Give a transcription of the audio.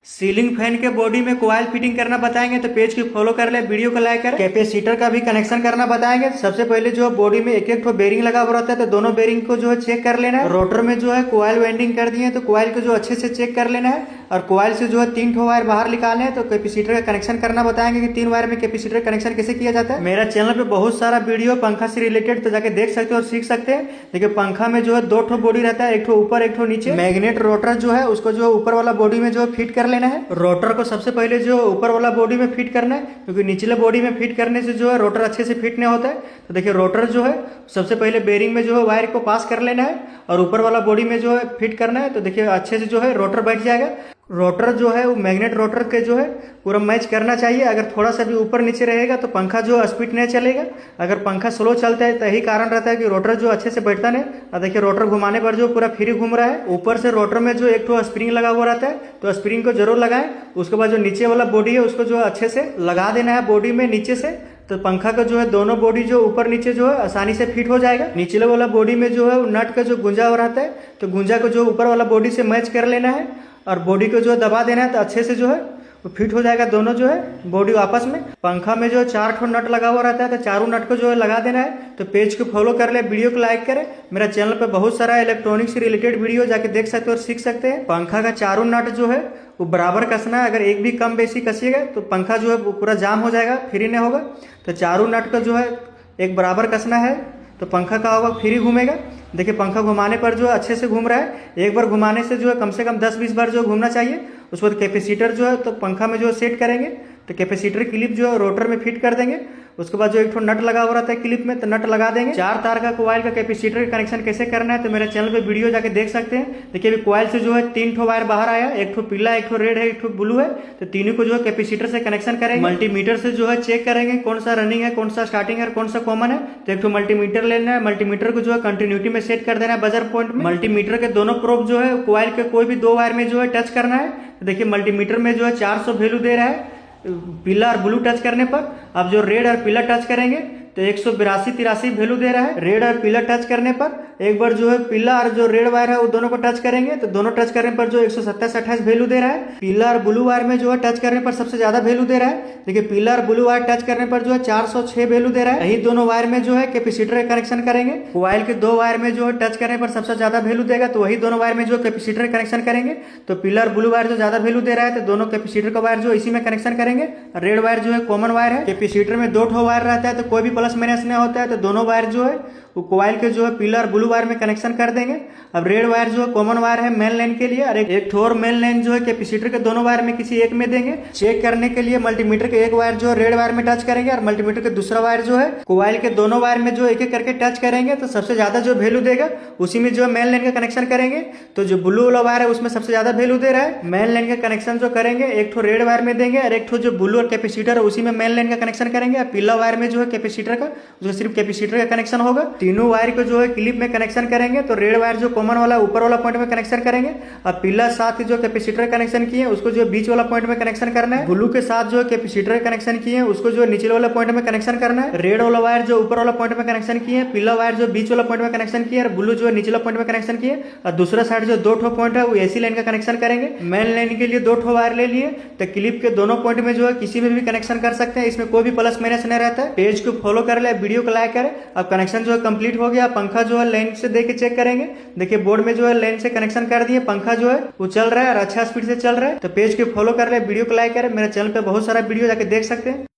Ceiling fan के body में coil fitting करना बताएंगे, तो पेज को फॉलो कर ले, वीडियो को लाइक कर। कैपेसिटर का भी कनेक्शन करना बताएंगे। सबसे पहले जो बॉडी में एक एक ठो बेरिंग लगा हुआ रहता है, तो दोनों बेरिंग को जो है चेक कर लेना है। रोटर में जो है कॉइल वेंडिंग कर दिए, तो कॉइल को जो अच्छे से चेक कर लेना है और कॉइल से जो है 3 ठो वायर बाहर निकालने हैं। तो कैपेसिटर का कनेक्शन करना बताएंगे कि 3 वायर में कैपेसिटर कनेक्शन कैसे किया जाता है। मेरा चैनल पे बहुत सारा वीडियो पंखा से रिलेटेड, तो जाके देख सकते हो और सीख सकते हैं। देखिए पंखा में जो है 2 ठो बॉडी रहता है, एक ठो ऊपर एक ठो नीचे। मैग्नेट रोटर जो है उसको जो ऊपर वाला बॉडी में जो फिट कर लेना है। रोटर को सबसे पहले जो ऊपर वाला बॉडी में फिट करना है, क्योंकि निचले बॉडी में फिट करने से जो है रोटर अच्छे से फिट नहीं होता है। तो देखिए रोटर जो है सबसे पहले बेरिंग में जो है वायर को पास कर लेना है और ऊपर वाला बॉडी में जो है फिट करना है। तो देखिए अच्छे से जो है रोटर बैठ जाएगा। रोटर जो है वो मैग्नेट रोटर के जो है पूरा मैच करना चाहिए। अगर थोड़ा सा भी ऊपर नीचे रहेगा तो पंखा जो स्पीड नहीं चलेगा। अगर पंखा स्लो चलता है तो यही कारण रहता है कि रोटर जो अच्छे से बैठता नहीं। और देखिए रोटर घुमाने पर जो पूरा फ्री घूम रहा है। ऊपर से रोटर में जो एक ठो स्प्रिंग लगा हुआ रहता है, तो स्प्रिंग को जरूर लगाएं। उसके बाद जो नीचे वाला बॉडी है उसको जो है अच्छे से लगा देना है बॉडी में नीचे से। तो पंखा का जो है दोनों बॉडी जो ऊपर नीचे जो है आसानी से फिट हो जाएगा। निचले वाला बॉडी में जो है नट का जो गुंजा हो रहता है, तो गुंजा को जो ऊपर वाला बॉडी से मैच कर लेना है और बॉडी को जो दबा देना है, तो अच्छे से जो है वो फिट हो जाएगा दोनों जो है बॉडी आपस में। पंखा में जो 4 ठो नट लगा हुआ रहता है, तो चारों नट को जो है लगा देना है। तो पेज को फॉलो कर ले, वीडियो को लाइक करें। मेरा चैनल पे बहुत सारा इलेक्ट्रॉनिक से रिलेटेड वीडियो जाके देख सकते हो और सीख सकते हैं। पंखा का चारों नट जो है वो बराबर कसना है। अगर एक भी कम बेसी कसिएगा तो पंखा जो है वो पूरा जाम हो जाएगा, फ्री नहीं होगा। तो चारों नट का जो है एक बराबर कसना है, तो पंखा का होगा फ्री घूमेगा। देखिए पंखा घुमाने पर जो है अच्छे से घूम रहा है। एक बार घुमाने से जो है कम से कम 10-20 बार जो घूमना चाहिए। उसके बाद कैपेसिटर जो है तो पंखा में जो है सेट करेंगे, तो कैपेसिटर क्लिप जो है रोटर में फिट कर देंगे। उसके बाद जो एक ठो नट लगा हुआ रहता है क्लिप में, तो नट लगा देंगे। 4 तार का कॉइल का कैपेसिटर का कनेक्शन कैसे करना है, तो मेरे चैनल पे वीडियो जाके देख सकते हैं। देखिए अभी कॉइल से जो है 3 ठो वायर बाहर आया, एक ठो पीला, एक ठो रेड है, एक ठो ब्लू है। तो तीनों को जो है कैपेसिटर से कनेक्शन करेंगे। मल्टीमीटर से जो है चेक करेंगे कौन सा रनिंग है, कौन सा स्टार्टिंग है, कौन सा कॉमन है। तो एक ठो मल्टीमीटर लेना है। मल्टीमीटर को जो है कंटिन्यूटी में सेट कर देना है बजर पॉइंट में। मल्टीमीटर के दोनों प्रोब जो है कॉइल के कोई भी 2 वायर में जो है टच करना है। तो देखिए मल्टीमीटर में जो है 400 वैल्यू दे रहा है पीला और ब्लू टच करने पर। अब जो रेड और पीला टच करेंगे तो 182-83 वैल्यू दे रहा है। रेड और पीला टच करने पर एक बार जो है पीला और जो रेड वायर है वो दोनों को टच करेंगे, तो दोनों टच करने पर जो 127-28 वैल्यू दे रहा है। पीला और ब्लू वायर में जो है टच करने पर सबसे ज्यादा वैल्यू दे रहा है। देखिए पीला और ब्लू वायर टच करने पर जो है 406 वैल्यू दे रहा है। यही दोनों वायर में जो है कैपेसिटर कनेक्शन करेंगे। कॉइल के 2 वायर में जो है टच करने पर सबसे ज्यादा वैल्यू देगा, तो वही दोनों वायर में जो कैपेसिटर कनेक्शन करेंगे। तो पीला और ब्लू वायर जो ज्यादा वैल्यू दे रहा है, तो दोनों कैपेसिटर का वायर जो इसी में कनेक्शन करेंगे। रेड वायर जो है कॉमन वायर है। कैपेसिटर में 2 ठो वायर रहता है, तो कोई भी प्लस माइनस नहीं होता है। तो दोनों वायर जो है वो कॉइल के जो है पीला और ब्लू वायर में कनेक्शन कर देंगे। अब रेड वायर जो है कॉमन वायर है मेन लाइन के लिए, और एक ठो और मेन लाइन जो है कैपेसिटर के दोनों वायर में किसी एक में देंगे। चेक करने के लिए मल्टीमीटर के एक वायर जो है रेड वायर में टच करेंगे और मल्टीमीटर के दूसरा वायर जो है कॉइल के दोनों वायर में जो एक एक करके टच करेंगे। तो सबसे ज्यादा जो वैल्यू देगा उसी में जो है मेन लाइन का कनेक्शन करेंगे। तो जो ब्लू वाला वायर है उसमें सबसे ज्यादा वैल्यू दे रहा है। मेन लाइन का कनेक्शन जो करेंगे एक ठो रेड वायर में देंगे और एक ठो जो ब्लू और कैपेसिटर है उसी में मेन लाइन का कनेक्शन करेंगे। और पीला वायर में जो है कैपेसिटर का जो सिर्फ कैपेसिटर का कनेक्शन होगा। तीनों वायर को जो है क्लिप में कनेक्शन करेंगे। तो रेड वायर जो कॉमन वाला ऊपर वाला पॉइंट में कनेक्शन करेंगे और पीला साथ ही जो कैपेसिटर कनेक्शन किए उसको जो बीच वाला पॉइंट में कनेक्शन करना है। ब्लू के साथ जो कैपेसिटर कनेक्शन किए उसको जो नीचे वाला पॉइंट में कनेक्शन करना है। रेड वाला वायर जो ऊपर वाला पॉइंट में कनेक्शन किए, पीला वायर जो बीच वाला पॉइंट में कनेक्शन किए और ब्लू जो निचला पॉइंट में कनेक्शन किए। और दूसरा साइड जो 2 ठो पॉइंट है वो एसी लाइन का कनेक्शन करेंगे। मेन लाइन के लिए 2 ठो वायर ले लिए, तो क्लिप के दोनों पॉइंट में जो है किसी में भी कनेक्शन कर सकते हैं। इसमें कोई भी प्लस माइनस नहीं रहता है। पेज को फॉलो कर ले, वीडियो को लाइक करें। अब कनेक्शन जो है कंप्लीट हो गया। पंखा जो है लाइन से देके चेक करेंगे। देखिए बोर्ड में जो है लाइन से कनेक्शन कर दिए, पंखा जो है वो चल रहा है और अच्छा स्पीड से चल रहा है। तो पेज को फॉलो कर ले, वीडियो को लाइक करें। मेरे चैनल पे बहुत सारा वीडियो जाके देख सकते हैं।